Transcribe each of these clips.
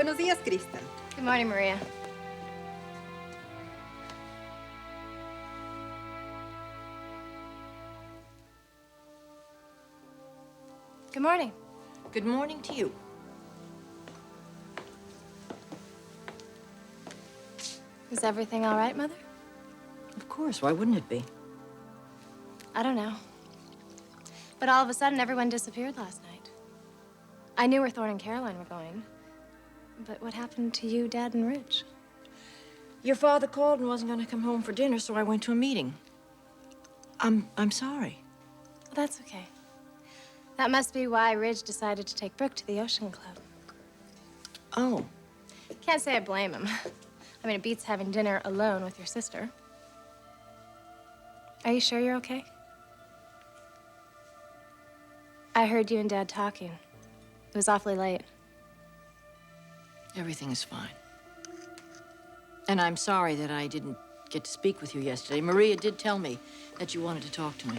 Buenos días, Kristen. Good morning, Maria. Good morning. Good morning to you. Is everything all right, Mother? Of course, why wouldn't it be? I don't know. But all of a sudden, everyone disappeared last night. I knew where Thorne and Caroline were going. But what happened to you, Dad, and Rich? Your father called and wasn't going to come home for dinner, so I went to a meeting. I'm sorry. Well, that's okay. That must be why Ridge decided to take Brooke to the Ocean Club. Oh. Can't say I blame him. I mean, it beats having dinner alone with your sister. Are you sure you're okay? I heard you and Dad talking. It was awfully late. Everything is fine. And I'm sorry that I didn't get to speak with you yesterday. Maria did tell me that you wanted to talk to me.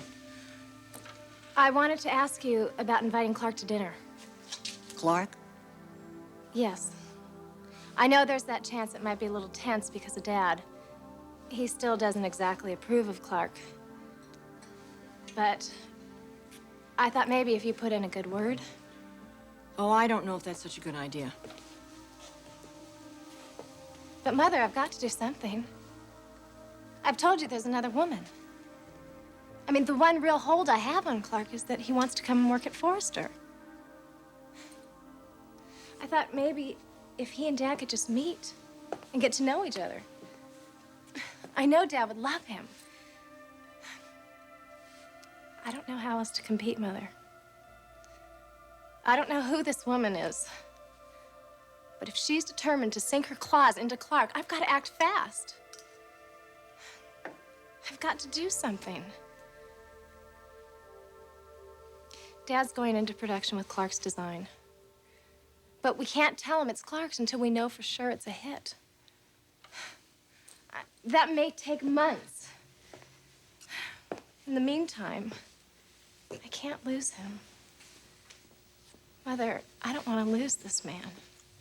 I wanted to ask you about inviting Clarke to dinner. Clarke? Yes. I know there's that chance it might be a little tense because of Dad. He still doesn't exactly approve of Clarke. But I thought maybe if you put in a good word. Oh, I don't know if that's such a good idea. But Mother, I've got to do something. I've told you there's another woman. I mean, the one real hold I have on Clarke is that he wants to come and work at Forrester. I thought maybe if he and Dad could just meet and get to know each other. I know Dad would love him. I don't know how else to compete, Mother. I don't know who this woman is. But if she's determined to sink her claws into Clarke, I've got to act fast. I've got to do something. Dad's going into production with Clarke's design. But we can't tell him it's Clarke's until we know for sure it's a hit. That may take months. In the meantime, I can't lose him. Mother, I don't want to lose this man.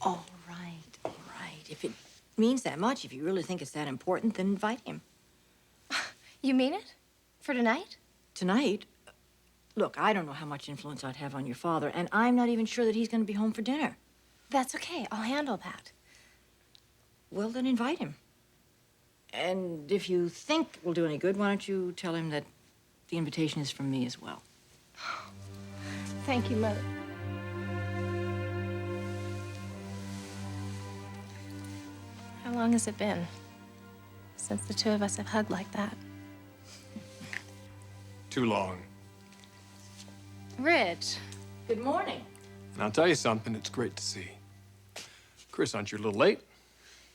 All right, all right. If it means that much, if you really think it's that important, then invite him. You mean it? For tonight? Tonight? Look, I don't know how much influence I'd have on your father, and I'm not even sure that he's going to be home for dinner. That's okay. I'll handle that. Well, then invite him. And if you think it will do any good, why don't you tell him that the invitation is from me as well? Thank you, Mother. How long has it been since the two of us have hugged like that? Too long. Rich. Good morning. And I'll tell you something, it's great to see. Chris, aren't you a little late?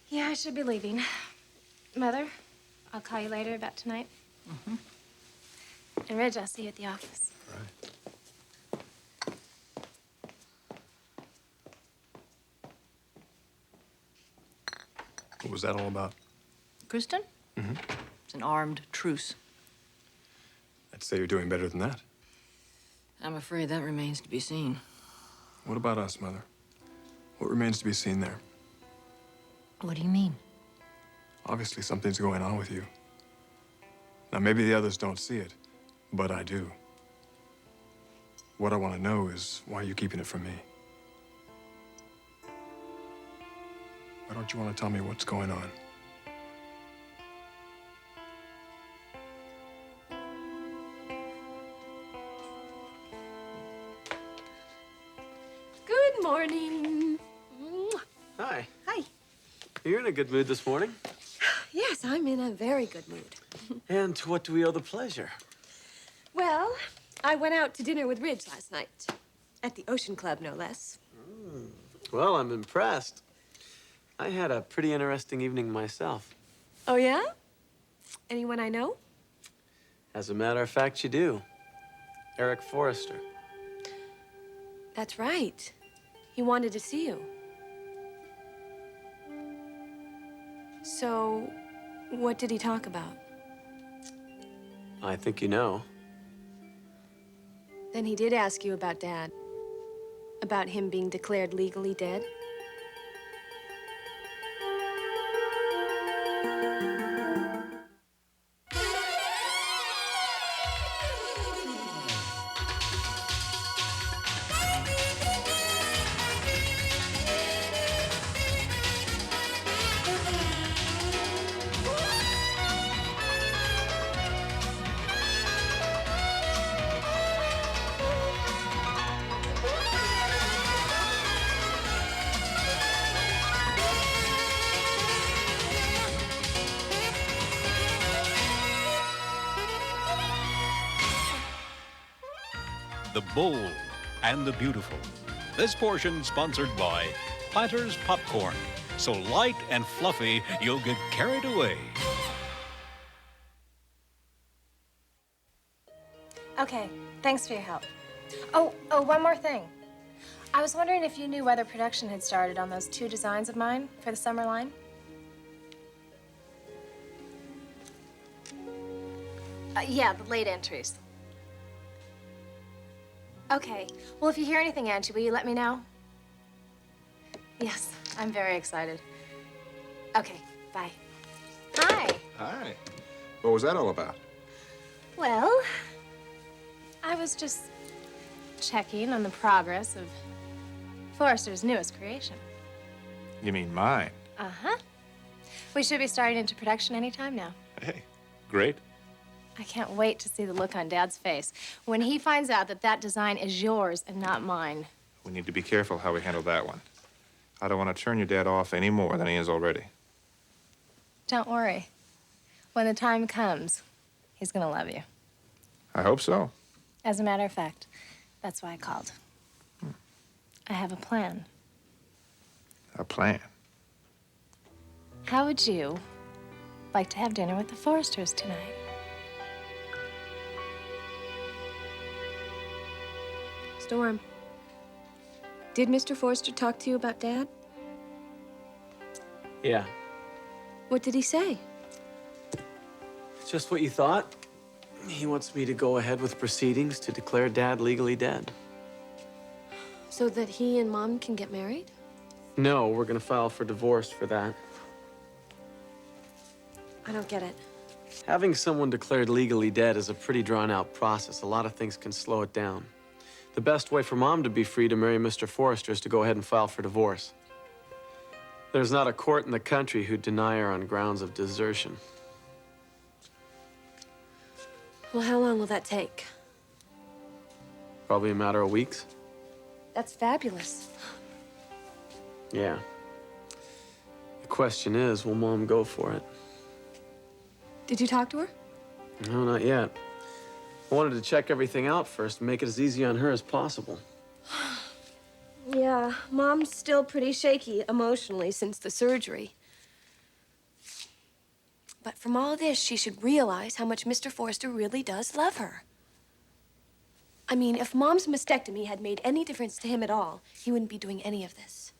Yeah, I should be leaving. Mother, I'll call you later about tonight. Mm-hmm. And Rich, I'll see you at the office. Right. What was that all about? Kristen? Mm-hmm. It's an armed truce. I'd say you're doing better than that. I'm afraid that remains to be seen. What about us, Mother? What remains to be seen there? What do you mean? Obviously, something's going on with you. Now, maybe the others don't see it, but I do. What I want to know is why you're keeping it from me. Why don't you want to tell me what's going on? Good morning. Hi. Hi. You're in a good mood this morning. Yes, I'm in a very good mood. And to what do we owe the pleasure? Well, I went out to dinner with Ridge last night. At the Ocean Club, no less. Well, I'm impressed. I had a pretty interesting evening myself. Oh, yeah? Anyone I know? As a matter of fact, you do. Eric Forrester. That's right. He wanted to see you. So, what did he talk about? I think you know. Then he did ask you about Dad. About him being declared legally dead? the bold, and the beautiful. This portion sponsored by Planters Popcorn. So light and fluffy, you'll get carried away. Okay, thanks for your help. Oh, one more thing. I was wondering if you knew whether production had started on those 2 designs of mine for the summer line. Yeah, the late entries. Okay. Well, if you hear anything, Angie, will you let me know? Yes, I'm very excited. Okay, bye. Hi. Hi. What was that all about? Well, I was just checking on the progress of Forrester's newest creation. You mean mine? Uh-huh. We should be starting into production anytime now. Hey, great. I can't wait to see the look on Dad's face when he finds out that that design is yours and not mine. We need to be careful how we handle that one. I don't want to turn your dad off any more than he is already. Don't worry. When the time comes, he's gonna love you. I hope so. As a matter of fact, that's why I called. I have a plan. A plan? How would you like to have dinner with the Forresters tonight? Storm, did Mr. Forrester talk to you about Dad? Yeah, What did he say? just what you thought. He wants me to go ahead with proceedings to declare Dad legally dead. So that he and Mom can get married? No, we're gonna file for divorce for that. I don't get it. Having someone declared legally dead is a pretty drawn-out process. A lot of things can slow it down. The best way for Mom to be free to marry Mr. Forrester is to go ahead and file for divorce. There's not a court in the country who'd deny her on grounds of desertion. Well, how long will that take? Probably a matter of weeks. That's fabulous. Yeah. The question is, will Mom go for it? Did you talk to her? No, not yet. I wanted to check everything out first and make it as easy on her as possible. Yeah, Mom's still pretty shaky emotionally since the surgery. But from all this, she should realize how much Mr. Forrester really does love her. I mean, if Mom's mastectomy had made any difference to him at all, he wouldn't be doing any of this.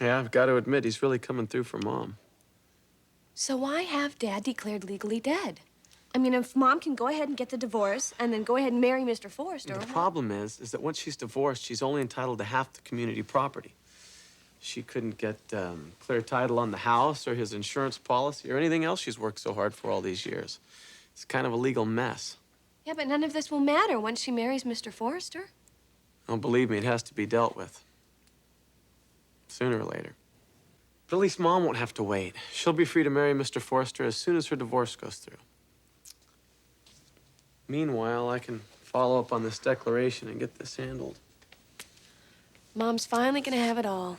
Yeah, I've got to admit, he's really coming through for Mom. So why have Dad declared legally dead? I mean, if Mom can go ahead and get the divorce and then go ahead and marry Mr. Forrester. The problem is that once she's divorced, she's only entitled to half the community property. She couldn't get clear title on the house or his insurance policy or anything else she's worked so hard for all these years. It's kind of a legal mess. Yeah, but none of this will matter once she marries Mr. Forrester. Oh, believe me, it has to be dealt with. Sooner or later. But at least Mom won't have to wait. She'll be free to marry Mr. Forrester as soon as her divorce goes through. Meanwhile, I can follow up on this declaration and get this handled. Mom's finally gonna have it all.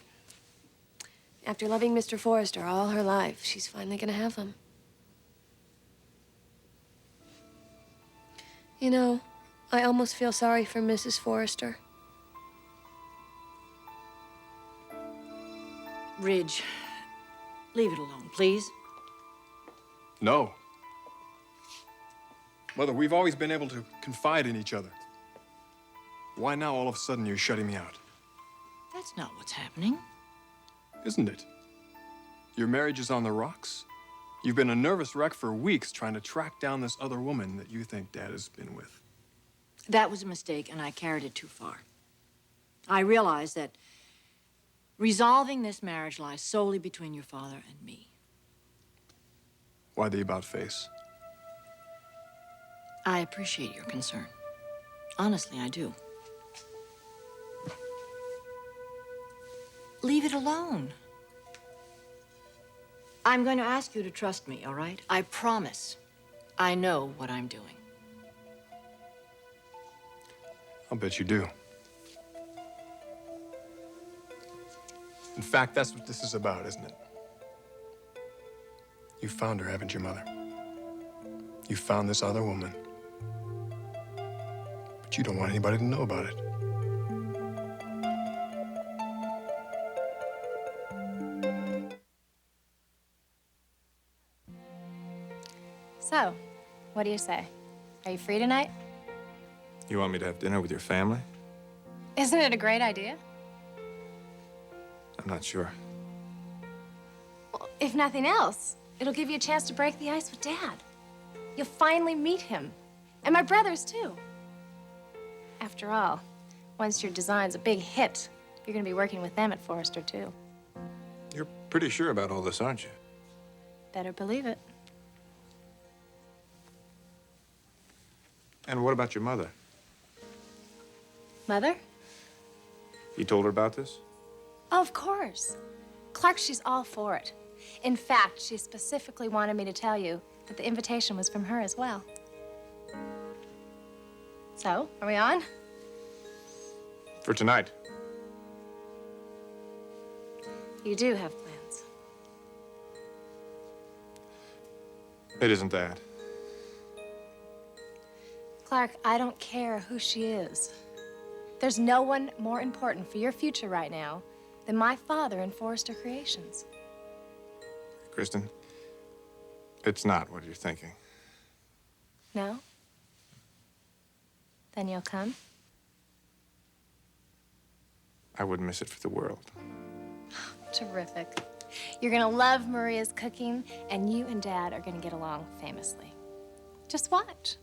After loving Mr. Forrester all her life, she's finally gonna have him. You know, I almost feel sorry for Mrs. Forrester. Ridge, leave it alone, please. No. Mother, we've always been able to confide in each other. Why now all of a sudden you're shutting me out? That's not what's happening. Isn't it? Your marriage is on the rocks. You've been a nervous wreck for weeks trying to track down this other woman that you think Dad has been with. That was a mistake, and I carried it too far. I realized that resolving this marriage lies solely between your father and me. Why the about-face? I appreciate your concern. Honestly, I do. Leave it alone. I'm going to ask you to trust me, all right? I promise. I know what I'm doing. I'll bet you do. In fact, that's what this is about, isn't it? You found her, haven't you, Mother? You found this other woman. But But you don't want anybody to know about it. So, what do you say? Are you free tonight? You want me to have dinner with your family? Isn't it a great idea? I'm not sure. Well, if nothing else, it'll give you a chance to break the ice with Dad. You'll finally meet him. And my brothers, too. After all, once your design's a big hit, you're gonna be working with them at Forrester, too. You're pretty sure about all this, aren't you? Better believe it. And what about your mother? Mother? You told her about this? Of course. Clarke, she's all for it. In fact, she specifically wanted me to tell you that the invitation was from her as well. So, are we on? For tonight. You do have plans. It isn't that. Clarke, I don't care who she is. There's no one more important for your future right now than my father and Forrester Creations. Kristen, it's not what you're thinking. No? Then you'll come? I wouldn't miss it for the world. Terrific. You're gonna love Maria's cooking, and you and Dad are gonna get along famously. Just watch.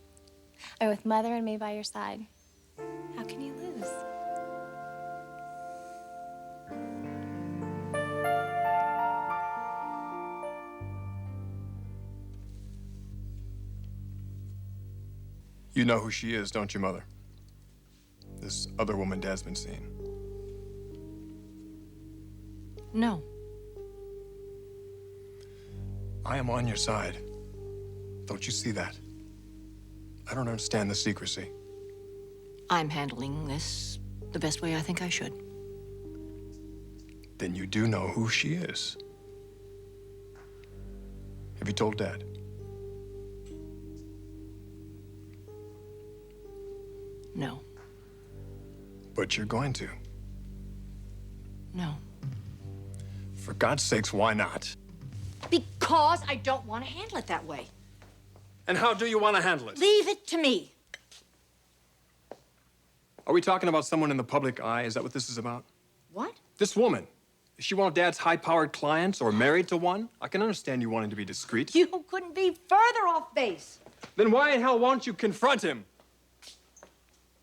And with Mother and me by your side, how can you lose? You know who she is, don't you, Mother? This other woman Dad's been seeing. No. I am on your side. Don't you see that? I don't understand the secrecy. I'm handling this the best way I think I should. Then you do know who she is. Have you told Dad? No. But you're going to. No. For God's sakes, why not? Because I don't want to handle it that way. And how do you want to handle it? Leave it to me. Are we talking about someone in the public eye? Is that what this is about? What? This woman. Is she one of Dad's high-powered clients or married to one? I can understand you wanting to be discreet. You couldn't be further off base. Then why in hell won't you confront him?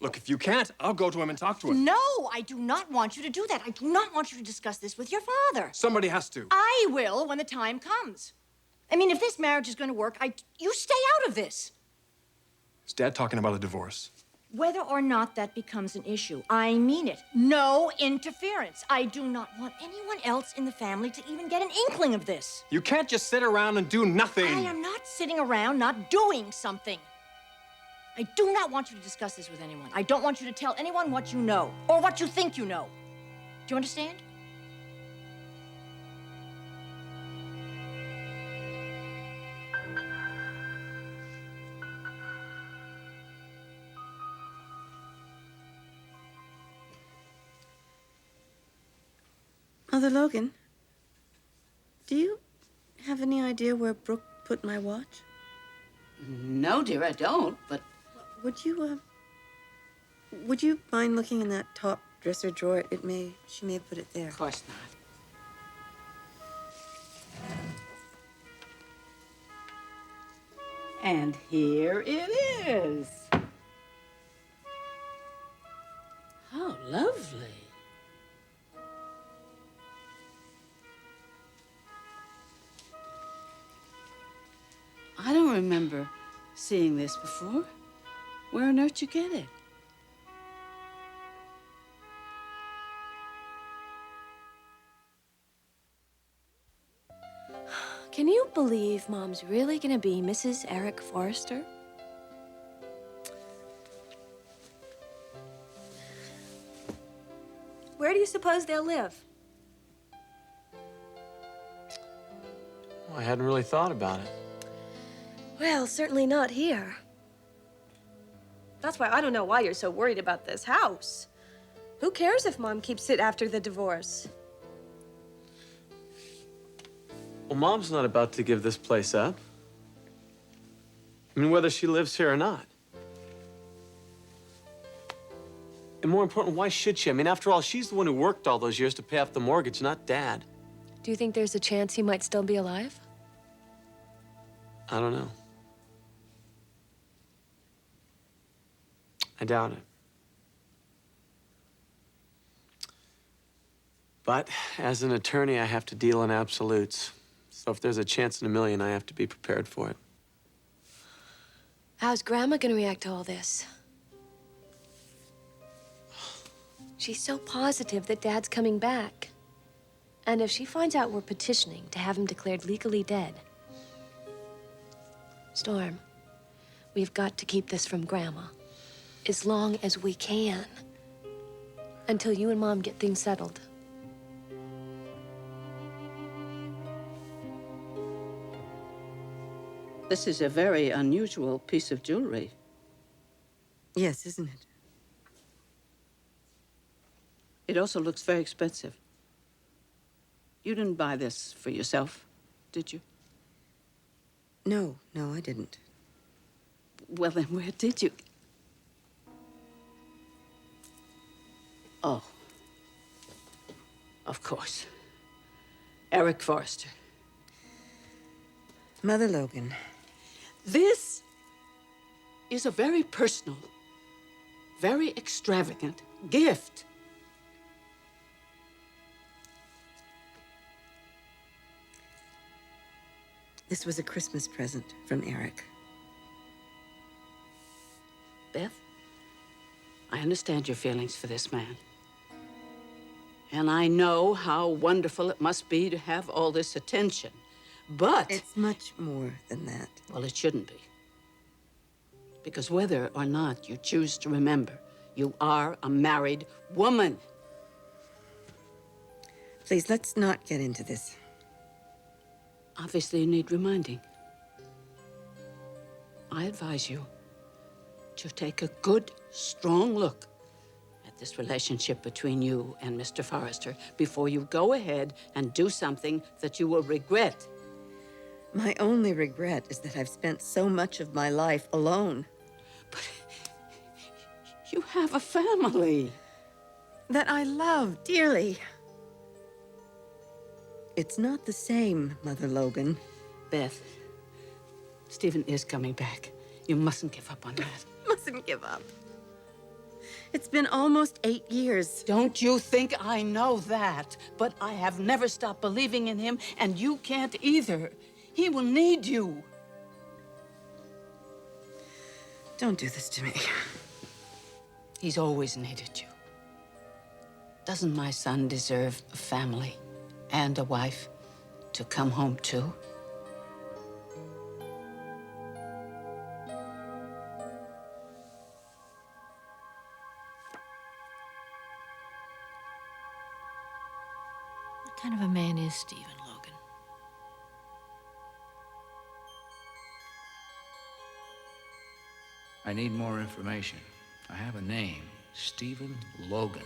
Look, if you can't, I'll go to him and talk to him. No, I do not want you to do that. I do not want you to discuss this with your father. Somebody has to. I will when the time comes. I mean, if this marriage is going to work, you stay out of this. Is Dad talking about a divorce? Whether or not that becomes an issue, I mean it. No interference. I do not want anyone else in the family to even get an inkling of this. You can't just sit around and do nothing. I am not sitting around not doing something. I do not want you to discuss this with anyone. I don't want you to tell anyone what you know or what you think you know. Do you understand? Mother Logan, do you have any idea where Brooke put my watch? No, dear, I don't, but... Would you mind looking in that top dresser drawer? She may have put it there. Of course not. And here it is. How lovely. I don't remember seeing this before. Where on earth did you get it? Can you believe Mom's really gonna be Mrs. Eric Forrester? Where do you suppose they'll live? Well, I hadn't really thought about it. Well, certainly not here. That's why I don't know why you're so worried about this house. Who cares if Mom keeps it after the divorce? Well, Mom's not about to give this place up. I mean, whether she lives here or not. And more important, why should she? I mean, after all, she's the one who worked all those years to pay off the mortgage, not Dad. Do you think there's a chance he might still be alive? I don't know. I doubt it. But as an attorney, I have to deal in absolutes. So if there's a chance in a million, I have to be prepared for it. How's Grandma gonna react to all this? She's so positive that Dad's coming back. And if she finds out we're petitioning to have him declared legally dead... Storm, we've got to keep this from Grandma. As long as we can. Until you and Mom get things settled. This is a very unusual piece of jewelry. Yes, isn't it? It also looks very expensive. You didn't buy this for yourself, did you? No, I didn't. Well, then where did you? Oh. Of course. Eric Forrester. Mother Logan. This is a very personal, very extravagant gift. This was a Christmas present from Eric. Beth, I understand your feelings for this man. And I know how wonderful it must be to have all this attention. But... It's much more than that. Well, it shouldn't be. Because whether or not you choose to remember, you are a married woman. Please, let's not get into this. Obviously, you need reminding. I advise you to take a good, strong look at this relationship between you and Mr. Forrester before you go ahead and do something that you will regret. My only regret is that I've spent so much of my life alone. But you have a family. That I love dearly. It's not the same, Mother Logan. Beth, Stephen is coming back. You mustn't give up on that. Mustn't give up. It's been almost 8 years. Don't you think I know that? But I have never stopped believing in him, and you can't either. He will need you. Don't do this to me. He's always needed you. Doesn't my son deserve a family and a wife to come home to? What kind of a man is Stephen, Logan? I need more information. I have a name, Stephen Logan,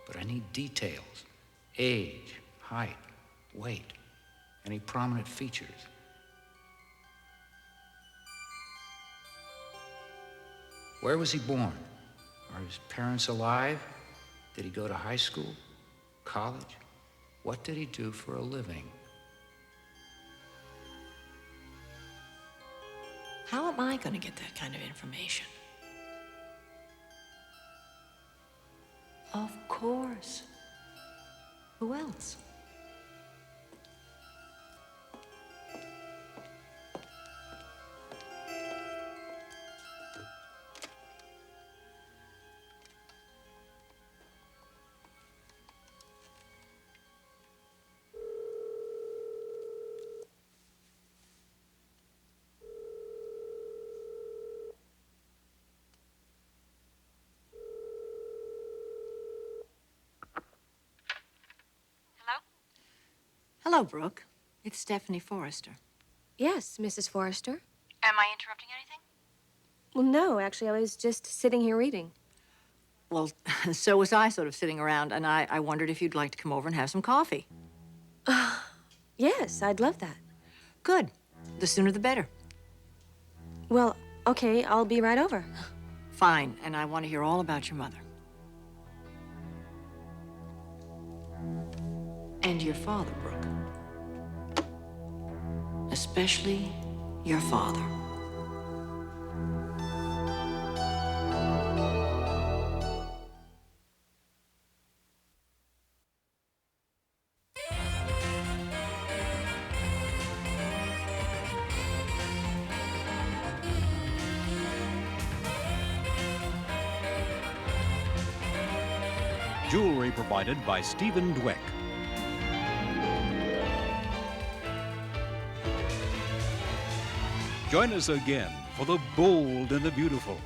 but I need details. Age, height, weight, any prominent features. Where was he born? Are his parents alive? Did he go to high school? College? What did he do for a living? How am I going to get that kind of information? Of course. Who else? Hello, Brooke. It's Stephanie Forrester. Yes, Mrs. Forrester. Am I interrupting anything? Well, no, actually, I was just sitting here reading. Well, so was I, sort of sitting around, and I wondered if you'd like to come over and have some coffee. Yes, I'd love that. Good. The sooner the better. Well, okay, I'll be right over. Fine, and I want to hear all about your mother. And your father, Brooke. Especially your father. Jewelry provided by Stephen Dweck. Join us again for The Bold and the Beautiful.